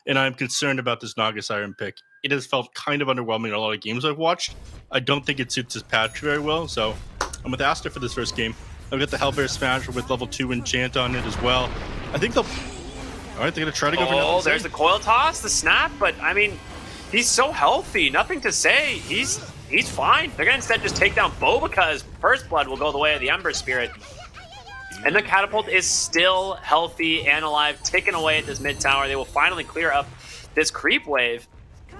and I'm concerned about this Naga Siren pick. It has felt kind of underwhelming in a lot of games I've watched. I don't think it suits his patch very well, so I'm with ASTER for this first game. I've got the Hellbear Smasher with level 2 enchant on it as well. I think they'll... Alright, they're going to try to go for another. Oh, there's the coil toss, the snap, but I mean, he's so healthy, nothing to say. He's fine. They're going to instead just take down Bo because First Blood will go the way of the Ember Spirit. And the Catapult is still healthy and alive, ticking away at this mid tower. They will finally clear up this creep wave.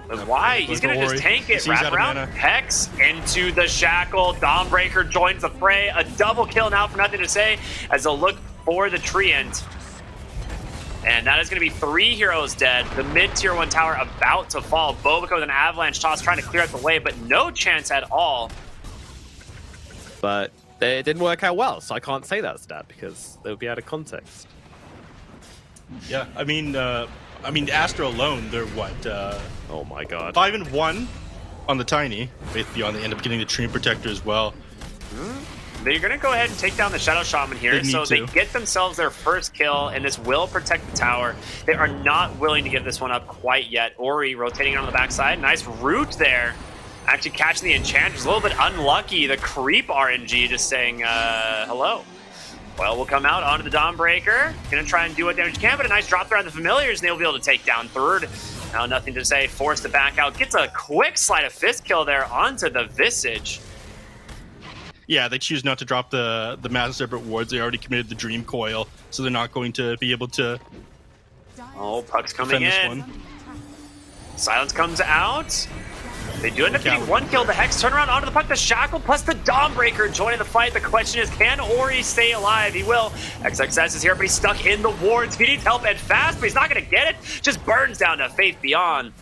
But why? He's going to just tank it, wrap around. Hex into the Shackle. Dawnbreaker joins the fray. A double kill now for nothing to say as they'll look for the Treant. And that is going to be 3 heroes dead. The mid-tier 1 tower about to fall. Bobico with an avalanche toss trying to clear out the way, but no chance at all. But it didn't work out well, so I can't say that stat because it would be out of context. Yeah, I mean, Astra alone, they're what? Oh my god. 5-1 on the Tiny. Faith Beyond, they end up getting the Treant Protector as well. They're going to go ahead and take down the Shadow Shaman here, so they get themselves their first kill, and this will protect the tower. They are not willing to give this one up quite yet. Ori rotating on the backside. Nice root there. Actually catching the enchant. Just a little bit unlucky. The creep RNG just saying, hello. Well, we'll come out onto the Dawnbreaker. Going to try and do what damage can, but a nice drop there on the Familiars, and they'll be able to take down third. Now nothing to say. Forced to back out. Gets a quick sleight of fist kill there onto the Visage. Yeah, they choose not to drop the Massive Serpent wards. They already committed the Dream Coil, so they're not going to be able to. Oh, Puck's coming in. Silence comes out. They do end up getting 1 kill. The Hex turn around onto the Puck. The Shackle plus the Dawnbreaker joining the fight. The question is, can Ori stay alive? He will. XXS is here, but he's stuck in the wards. He needs help and fast, but he's not going to get it. Just burns down to Faith Beyond.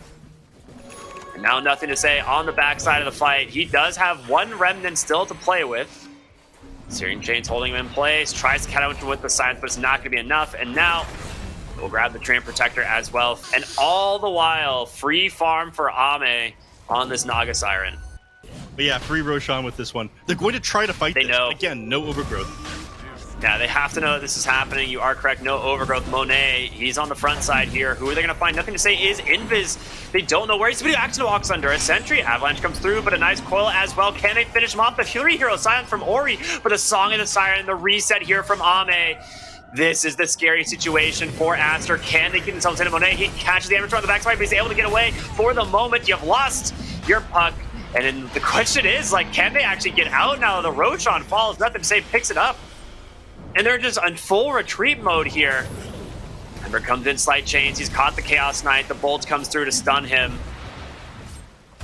And now nothing to say on the backside of the fight. He does have 1 Remnant still to play with. Searing Chain's holding him in place. Tries to cut out with the Silence, but it's not going to be enough. And now we'll grab the Treant Protector as well. And all the while, free farm for Ame on this Naga Siren. But yeah, free Roshan with this one. They're going to try to fight this. Know. Again, no overgrowth. Yeah, they have to know that this is happening. You are correct. No overgrowth. Monet, he's on the front side here. Who are they going to find? Nothing to say is Invis. They don't know where he's. But he actually walks under a sentry. Avalanche comes through, but a nice coil as well. Can they finish him off? The 3 hero silence from Ori, but a Song of the Siren, the reset here from Ame. This is the scary situation for ASTER. Can they keep themselves in? Monet, he catches the amateur on the backside, but he's able to get away for the moment. You've lost your Puck. And then the question is, like, can they actually get out now? The Roshan falls. Nothing to say, picks it up. And they're just on full retreat mode here. Ember comes in, Slight Chains. He's caught the Chaos Knight. The Bolt comes through to stun him.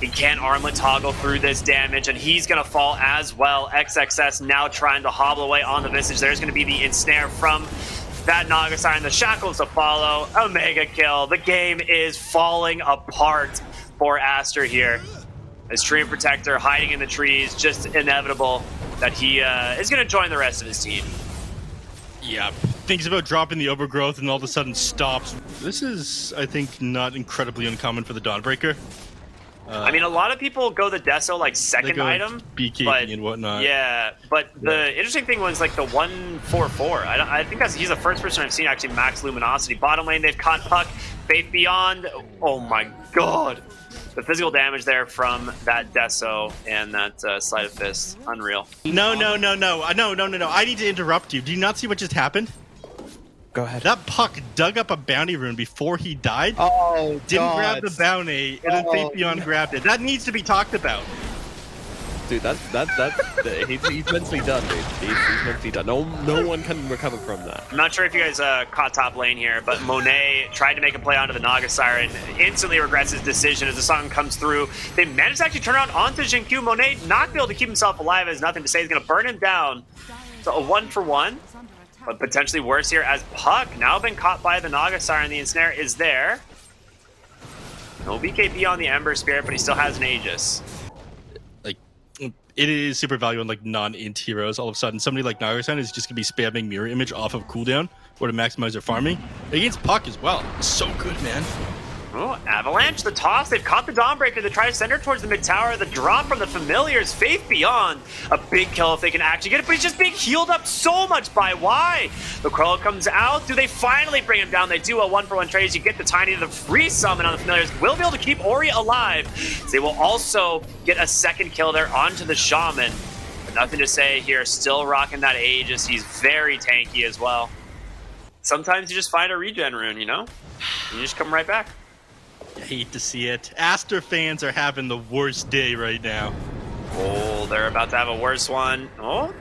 He can't armlet toggle through this damage, and he's going to fall as well. XXS now trying to hobble away on the Visage. There's going to be the ensnare from that Naga Siren. The Shackles to follow. A mega kill. The game is falling apart for ASTER here. His Treant Protector hiding in the trees. Just inevitable that he is going to join the rest of his team. Yeah, thinks about dropping the overgrowth and all of a sudden stops. This is, I think, not incredibly uncommon for the Dawnbreaker. I mean, a lot of people go the Deso like second item, BKB and whatnot. Yeah, but the interesting thing was like the 144. I think he's the first person I've seen actually max Luminosity. Bottom lane, they've caught Puck. Faith Beyond. Oh my god. The physical damage there from that Deso and that Sleight of Fist. Unreal. No. I need to interrupt you. Do you not see what just happened? Go ahead. That Puck dug up a bounty rune before he died. Oh, didn't grab the bounty, and then Faith Beyond grabbed it. That needs to be talked about. Dude, he's mentally done, dude. He's mentally done. No one can recover from that. I'm not sure if you guys caught top lane here, but Monet tried to make a play onto the Naga Siren, instantly regrets his decision as the song comes through. They managed to actually turn around onto Jinkyu. Monet not be able to keep himself alive, has nothing to say. He's going to burn him down. So a 1-for-1, but potentially worse here as Puck now been caught by the Naga Siren. The ensnare is there. No BKB on the Ember Spirit, but he still has an Aegis. It is super valuable in like non-int heroes. All of a sudden, somebody like Naga-san is just gonna be spamming mirror image off of cooldown or to maximize their farming. Against Puck as well. So good, man. Oh, Avalanche, the toss. They've caught the Dawnbreaker. They try to send her towards the mid tower. The drop from the Familiars. Faith Beyond. A big kill if they can actually get it, but he's just being healed up so much by Y. The Crow comes out. Do they finally bring him down? They do a 1-for-1 trade. You get the Tiny, the free summon on the Familiars. Will be able to keep Ori alive. So they will also get a second kill there onto the Shaman. But nothing to say here. Still rocking that Aegis. He's very tanky as well. Sometimes you just find a regen rune, you know? And you just come right back. I hate to see it. ASTER fans are having the worst day right now. Oh, they're about to have a worse one. Oh,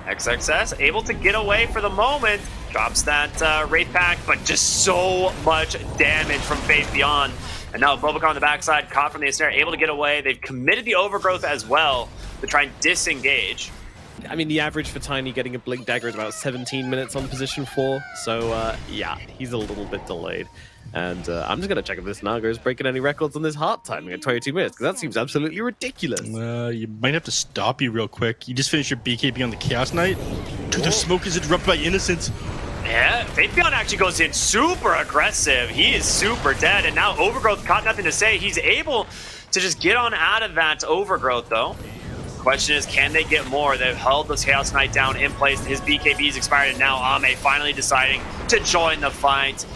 XXS able to get away for the moment. Drops that Wraith Pack, but just so much damage from Faith Beyond. And now Bobaka on the backside, caught from the snare, able to get away. They've committed the Overgrowth as well to try and disengage. I mean, the average for Tiny getting a Blink Dagger is about 17 minutes on position 4. So, yeah, he's a little bit delayed. And I'm just going to check if this Naga is breaking any records on this heart timing at 22 minutes, because that seems absolutely ridiculous. You might have to stop you real quick. You just finished your BKB on the Chaos Knight. Dude, the smoke is interrupted by Innocence. Yeah, Faith Beyond actually goes in super aggressive. He is super dead, and now Overgrowth caught nothing to say. He's able to just get on out of that Overgrowth, though. Question is, can they get more? They've held this Chaos Knight down in place. His BKB is expired, and now Ame finally deciding to join the fight.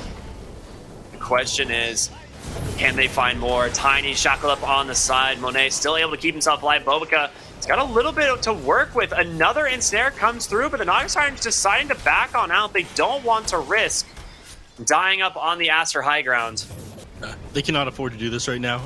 Question is, can they find more? Tiny shackled up on the side. Monet still able to keep himself alive. Bobaka, he's got a little bit to work with. Another ensnare comes through, but the Naga are deciding to back on out. They don't want to risk dying up on the Aster high ground. They cannot afford to do this right now.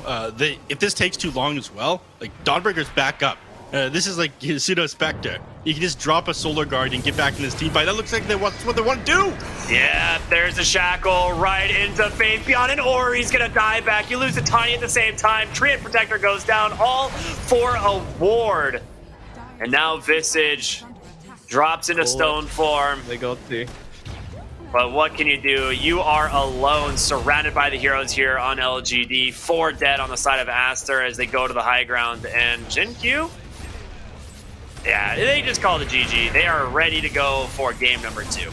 If this takes too long as well, like Dawnbreaker's back up. This is like his pseudo Spectre. You can just drop a Solar Guard and get back in this team fight. That looks like that's what they want to do. Yeah, there's a shackle right into Faith Beyond, and Ori's gonna die back. You lose the Tiny at the same time. Treant Protector goes down, all for a ward. And now Visage drops into stone form. They got the... But what can you do? You are alone, surrounded by the heroes here on LGD. 4 dead on the side of Aster as they go to the high ground. And Jin-Q? Yeah, they just call it a GG. They are ready to go for game number 2.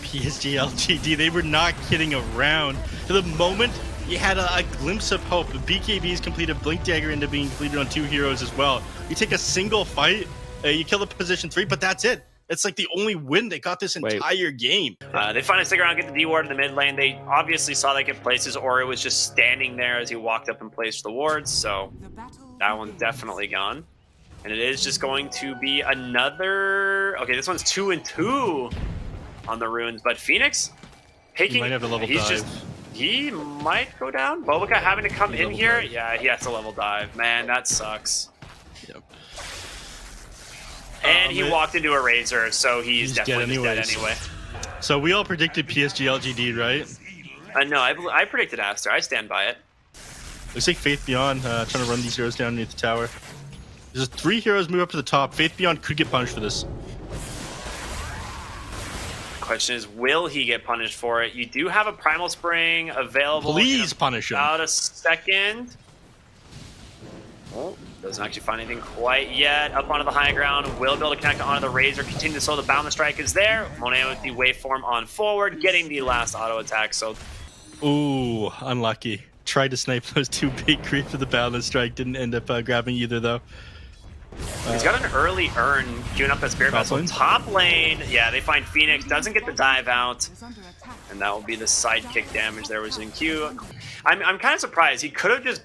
PSG LGD, they were not kidding around. To the moment, you had a glimpse of hope. The BKBs completed Blink Dagger into being completed on 2 heroes as well. You take a single fight, you kill the position 3, but that's it. It's like the only win they got this entire game. They finally stick around and get the D-ward in the mid lane. They obviously saw they could places. Ori was just standing there as he walked up and placed the wards, so that one's definitely gone. And it is just going to be another... Okay, this one's 2 and 2 on the runes, but Phoenix taking... He might have a level dive. He might go down. Bobaka having to come in here. Dive. Yeah, he has to level dive. Man, that sucks. Yep. And he walked into a Razor, so he's definitely dead anyway. So we all predicted PSG LGD, right? No, I predicted Aster. I stand by it. Looks like Faith Beyond trying to run these heroes down underneath the tower. There's 3 heroes move up to the top. Faith Beyond could get punished for this. The question is, will he get punished for it? You do have a Primal Spring available. Please punish him. About a second. Oh, doesn't actually find anything quite yet. Up onto the high ground. Will be able to connect onto the Razor. Continue to slow the Boundless Strike is there. Monet with the waveform on forward, getting the last auto attack. So, ooh, unlucky. Tried to snipe those 2 big creeps with the Boundless Strike. Didn't end up grabbing either, though. He's got an early urn queuing up that Spirit Vessel. Top lane, yeah, they find Phoenix, doesn't get the dive out. And that will be the sidekick damage there with Jin-Q. I'm kind of surprised. He could have just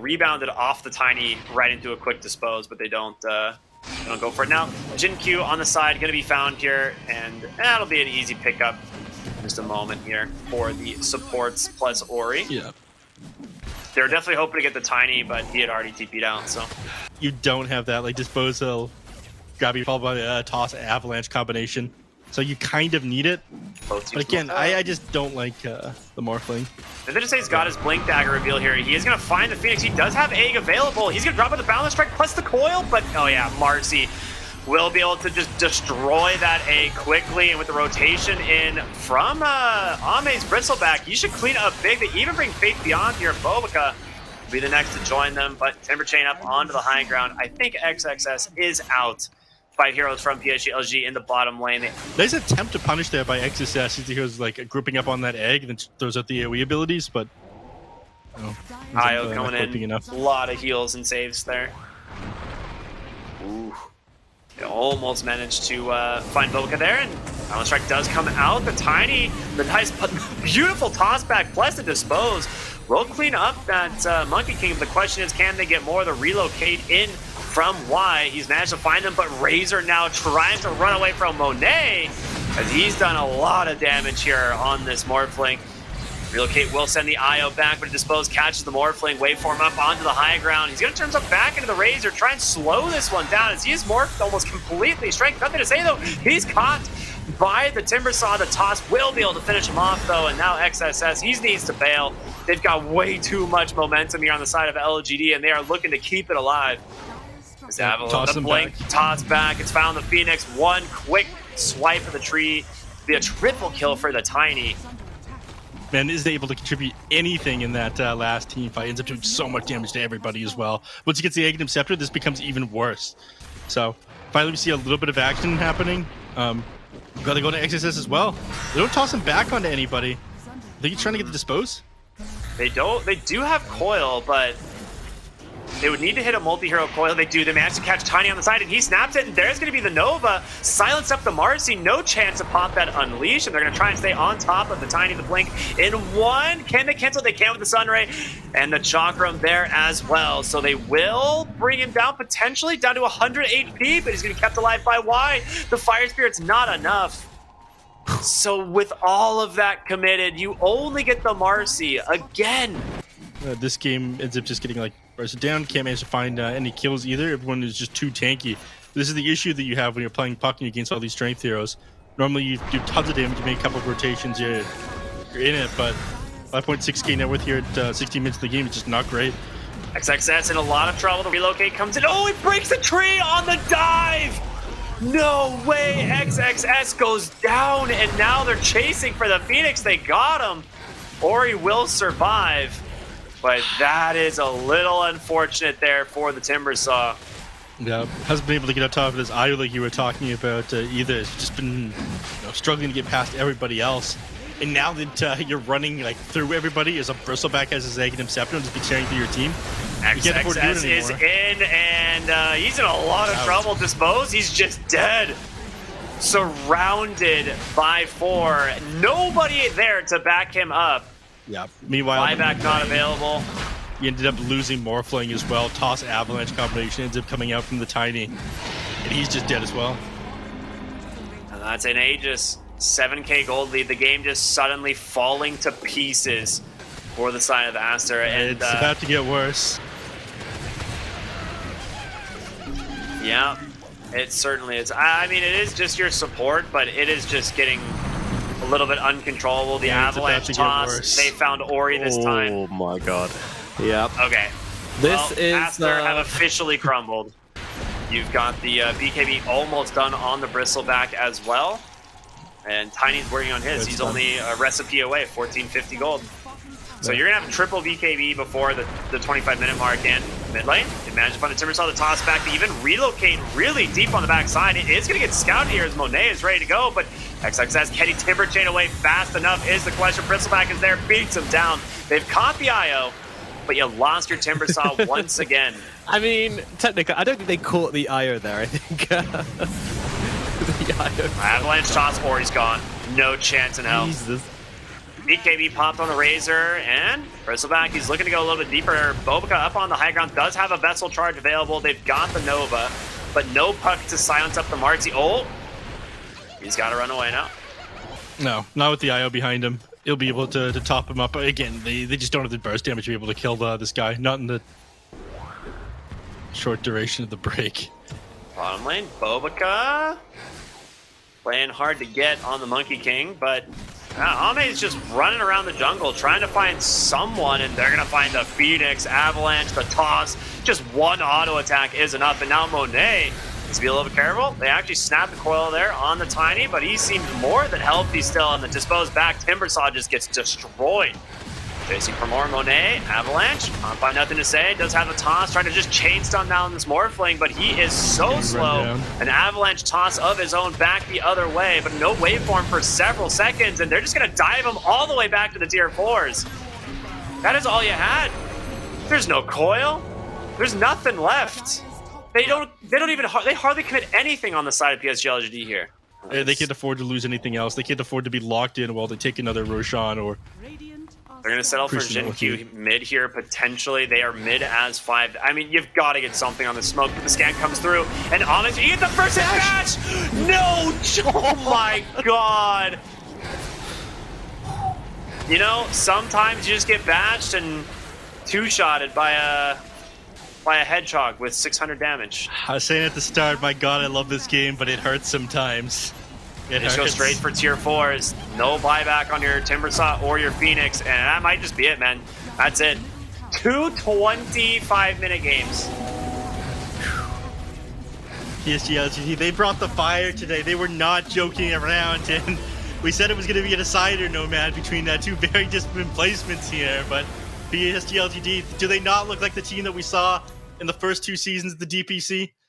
rebounded off the Tiny right into a quick dispose, but they don't go for it. Now, Jin-Q on the side, going to be found here, and that'll be an easy pickup. Just a moment here for the supports plus Ori. Yeah. They're definitely hoping to get the Tiny, but he had already TP'd out, so. You don't have that, like, disposal, grab you followed by the toss avalanche combination. So you kind of need it. But again, I just don't like the Morphling. And then he's got his Blink Dagger reveal here. He is going to find the Phoenix. He does have Egg available. He's going to drop with the Boundless Strike plus the Coil, but oh yeah, Marcy will be able to just destroy that A quickly, and with the rotation in from Ame's Bristleback, he should clean up big. They even bring Faith Beyond here. Bobaka will be the next to join them, but Timber Chain up onto the high ground. I think XXS is out. 5 heroes from PSG LGD in the bottom lane. Nice attempt to punish there by XSS. He was like grouping up on that egg and then throws out the AoE abilities, but Io coming in, enough. a lot of heals and saves there. Ooh. They almost managed to find Boca there, and Balance Strike does come out. The nice, beautiful toss back plus the dispose will clean up that Monkey King. The question is, can they get more to relocate in from Y? He's managed to find them, but Razor now trying to run away from Monet, as he's done a lot of damage here on this Morphling. Relocate will send the Io back, but Dispose catches the Morphling, waveform up onto the high ground. He's going to turn himself back into the Razor, try and slow this one down as he is morphed almost completely. Strength, nothing to say though. He's caught by the Timbersaw. The toss will be able to finish him off though, and now XSS, he needs to bail. They've got way too much momentum here on the side of LGD, and they are looking to keep it alive. The blink, toss back, it's found the Phoenix. One quick swipe of the tree. Be a triple kill for the Tiny. Man, isn't able to contribute anything in that last team fight. Ends up doing so much damage to everybody as well. Once he gets the Aghanim Scepter, this becomes even worse. So finally we see a little bit of action happening. Got to go to XSS as well. They don't toss him back onto anybody. I think he's trying to get the Dispose. They don't. They do have Coil, but they would need to hit a multi-hero Coil. They do. They manage to catch Tiny on the side, and he snaps it, and there's going to be the Nova. Silence up the Marcy. No chance to pop that Unleash, and they're going to try and stay on top of the Tiny, the Blink in one. Can they cancel? They can with the Sunray, and the Chakram there as well. So they will bring him down, potentially down to 100 HP, but he's going to be kept alive by Y. The Fire Spirit's not enough. So with all of that committed, you only get the Marcy again. This game ends up just getting like roasted down. Can't manage to find any kills either. Everyone is just too tanky. This is the issue that you have when you're playing Pucking against all these strength heroes. Normally you do tons of damage, you make a couple of rotations, you're in it, but 5.6k net worth here at 16 minutes of the game is just not great. XXS in a lot of trouble. The relocate comes in. Oh, it breaks the tree on the dive! No way! XXS goes down, and now they're chasing for the Phoenix. They got him. Ori will survive, but that is a little unfortunate there for the Timbersaw. Yeah, hasn't been able to get on top of this Io like you were talking about either. It's just been struggling to get past everybody else. And now that you're running like through everybody as a Bristleback has his Aghanim Scepter and just be tearing through your team, you can't afford to do it anymore. Is in, and he's in a lot of trouble. Dispose, he's just dead. Surrounded by 4. Nobody there to back him up. Yeah, meanwhile, Buyback not available. He ended up losing Morphling as well. Toss Avalanche combination ends up coming out from the Tiny, and he's just dead as well. And that's an Aegis 7k gold lead. The game just suddenly falling to pieces for the side of ASTER. And it's about to get worse. Yeah, it certainly is. I mean, it is just your support, but it is just getting a little bit uncontrollable. The Avalanche toss, they found Ori this time. Oh my god. Yep. Okay. This is ASTER have officially crumbled. You've got the BKB almost done on the Bristleback as well. And Tiny's working on his. He's only a recipe away, 1450 gold. So you're going to have triple BKB before the 25-minute mark. And mid lane, they managed to find the Timbersaw, the toss back, to even relocate really deep on the backside. It is going to get scouted here as Monet is ready to go, but XXS getting Timber Chain away fast enough is the question. Bristleback is there, beats him down. They've caught the IO, but you lost your Timbersaw once again. I mean, technically, I don't think they caught the IO there. I think the IO. Avalanche toss, Ori's gone. No chance in hell. Jesus. BKB popped on the Razor, and Bristleback, he's looking to go a little bit deeper. Bobica up on the high ground, does have a Vessel charge available. They've got the Nova, but no puck to silence up the Marty. Oh, he's got to run away now. No, not with the IO behind him. He'll be able to top him up. Again, they just don't have the burst damage to be able to kill this guy. Not in the short duration of the break. Bottom lane, Bobica playing hard to get on the Monkey King, but Ame's just running around the jungle trying to find someone, and they're going to find the Phoenix, Avalanche, the toss. Just one auto attack is enough, and now Monet needs to be a little bit careful. They actually snapped the coil there on the Tiny, but he seems more than healthy still, and the disposed back Timbersaw just gets destroyed. Chasing for more Monet, Avalanche, can't find nothing to say, does have a toss, trying to just chain stun down this Morphling, but he is so slow. An Avalanche toss of his own back the other way, but no waveform for several seconds, and they're just gonna dive him all the way back to the tier 4s. That is all you had. There's no coil. There's nothing left. They hardly commit anything on the side of PSG LGD here. They can't afford to lose anything else. They can't afford to be locked in while they take another Roshan or... They're going to settle for Jin Q mid here, potentially. They are mid as 5. I mean, you've got to get something on the smoke, but the scan comes through. And Onyx, you get the first hit match! No! Oh my god! You know, sometimes you just get bashed and two-shotted by a hedgehog with 600 damage. I was saying at the start, my god, I love this game, but it hurts sometimes. They just go straight for tier 4s. No buyback on your Timbersaw or your Phoenix, and that might just be it, man. That's it. 2 25-minute games. PSG LGD, they brought the fire today. They were not joking around, and we said it was going to be a decider, Nomad, between two very disciplined placements here, but PSG LGD, do they not look like the team that we saw in the first 2 seasons of the DPC?